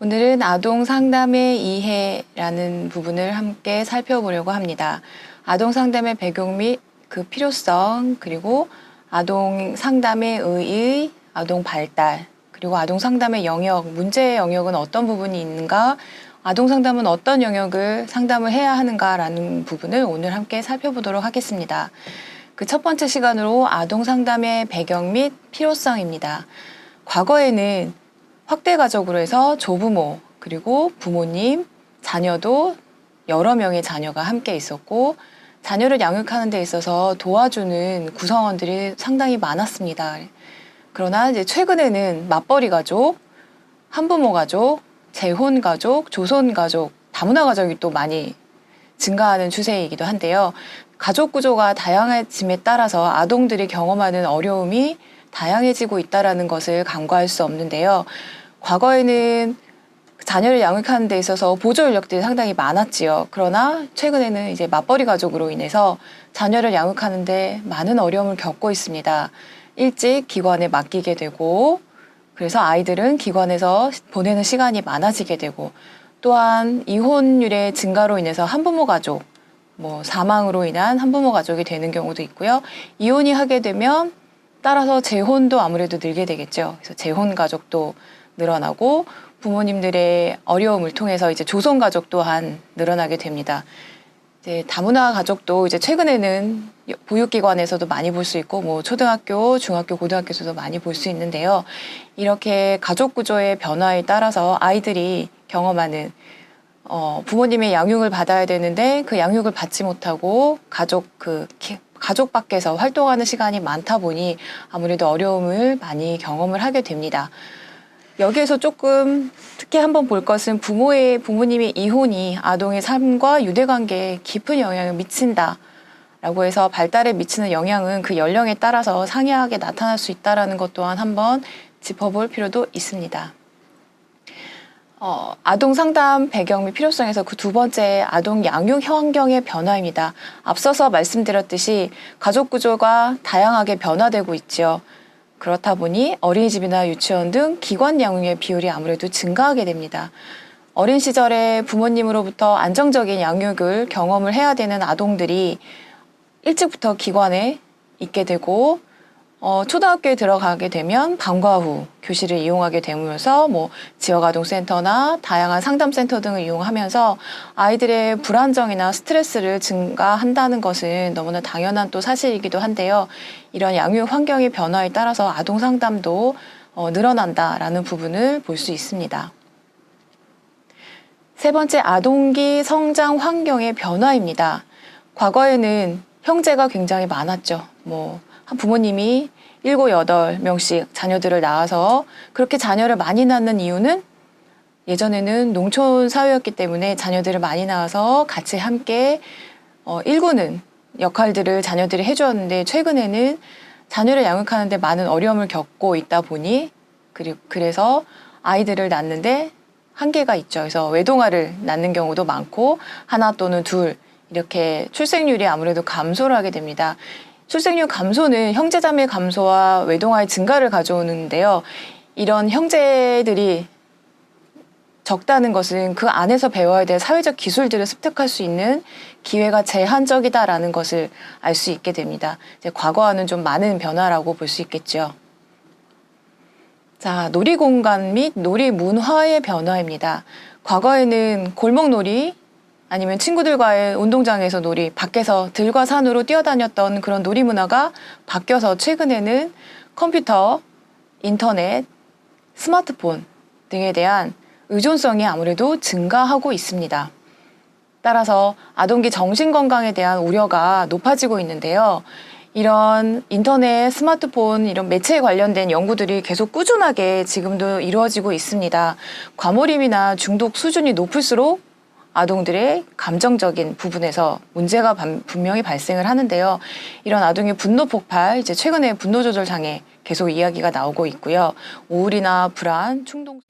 오늘은 아동 상담의 이해라는 부분을 함께 살펴보려고 합니다. 아동 상담의 배경 및 그 필요성, 그리고 아동 상담의 의의, 아동 발달, 그리고 아동 상담의 영역, 문제의 영역은 어떤 부분이 있는가, 아동 상담은 어떤 영역을 상담을 해야 하는가라는 부분을 오늘 함께 살펴보도록 하겠습니다. 그 첫 번째 시간으로 아동 상담의 배경 및 필요성입니다. 과거에는 확대 가족으로 해서 조부모, 그리고 부모님, 자녀도 여러 명의 자녀가 함께 있었고, 자녀를 양육하는 데 있어서 도와주는 구성원들이 상당히 많았습니다. 그러나 이제 최근에는 맞벌이 가족, 한부모 가족, 재혼 가족, 조선 가족, 다문화 가족이 또 많이 증가하는 추세이기도 한데요. 가족 구조가 다양해짐에 따라서 아동들이 경험하는 어려움이 다양해지고 있다는 것을 간과할 수 없는데요. 과거에는 자녀를 양육하는 데 있어서 보조 인력들이 상당히 많았지요. 그러나 최근에는 이제 맞벌이 가족으로 인해서 자녀를 양육하는 데 많은 어려움을 겪고 있습니다. 일찍 기관에 맡기게 되고, 그래서 아이들은 기관에서 보내는 시간이 많아지게 되고, 또한 이혼율의 증가로 인해서 한부모 가족, 사망으로 인한 한부모 가족이 되는 경우도 있고요. 이혼이 하게 되면 따라서 재혼도 아무래도 늘게 되겠죠. 그래서 재혼 가족도 늘어나고, 부모님들의 어려움을 통해서 이제 조성 가족 또한 늘어나게 됩니다. 이제 다문화 가족도 이제 최근에는 보육기관에서도 많이 볼 수 있고, 초등학교, 중학교, 고등학교에서도 많이 볼 수 있는데요. 이렇게 가족 구조의 변화에 따라서 아이들이 경험하는 부모님의 양육을 받아야 되는데 그 양육을 받지 못하고 가족 밖에서 활동하는 시간이 많다 보니 아무래도 어려움을 많이 경험을 하게 됩니다. 여기에서 조금 특히 한번 볼 것은 부모님의 이혼이 아동의 삶과 유대관계에 깊은 영향을 미친다라고 해서 발달에 미치는 영향은 그 연령에 따라서 상이하게 나타날 수 있다는 것 또한 한번 짚어볼 필요도 있습니다. 아동 상담 배경 및 필요성에서 그 두 번째 아동 양육 환경의 변화입니다. 앞서서 말씀드렸듯이 가족 구조가 다양하게 변화되고 있죠. 그렇다 보니 어린이집이나 유치원 등 기관 양육의 비율이 아무래도 증가하게 됩니다. 어린 시절에 부모님으로부터 안정적인 양육을 경험을 해야 되는 아동들이 일찍부터 기관에 있게 되고, 초등학교에 들어가게 되면 방과 후 교실을 이용하게 되면서 지역아동센터나 다양한 상담센터 등을 이용하면서 아이들의 불안정이나 스트레스를 증가한다는 것은 너무나 당연한 또 사실이기도 한데요. 이런 양육 환경의 변화에 따라서 아동 상담도 늘어난다라는 부분을 볼 수 있습니다. 세 번째, 아동기 성장 환경의 변화입니다. 과거에는 형제가 굉장히 많았죠. 한 부모님이 7, 8명씩 자녀들을 낳아서 그렇게 자녀를 많이 낳는 이유는 예전에는 농촌 사회였기 때문에 자녀들을 많이 낳아서 같이 함께 일구는 역할들을 자녀들이 해주었는데, 최근에는 자녀를 양육하는 데 많은 어려움을 겪고 있다 보니 그래서 아이들을 낳는데 한계가 있죠. 그래서 외동아를 낳는 경우도 많고 하나 또는 둘 이렇게 출생률이 아무래도 감소를 하게 됩니다. 출생률 감소는 형제자매 감소와 외동아의 증가를 가져오는데요. 이런 형제들이 적다는 것은 그 안에서 배워야 될 사회적 기술들을 습득할 수 있는 기회가 제한적이다라는 것을 알 수 있게 됩니다. 이제 과거와는 좀 많은 변화라고 볼 수 있겠죠. 자, 놀이 공간 및 놀이 문화의 변화입니다. 과거에는 골목놀이, 아니면 친구들과의 운동장에서 놀이, 밖에서 들과 산으로 뛰어다녔던 그런 놀이 문화가 바뀌어서 최근에는 컴퓨터, 인터넷, 스마트폰 등에 대한 의존성이 아무래도 증가하고 있습니다. 따라서 아동기 정신건강에 대한 우려가 높아지고 있는데요. 이런 인터넷, 스마트폰, 이런 매체에 관련된 연구들이 계속 꾸준하게 지금도 이루어지고 있습니다. 과몰입이나 중독 수준이 높을수록 아동들의 감정적인 부분에서 문제가 분명히 발생을 하는데요. 이런 아동의 분노 폭발, 이제 최근에 분노 조절 장애 계속 이야기가 나오고 있고요. 우울이나 불안, 충동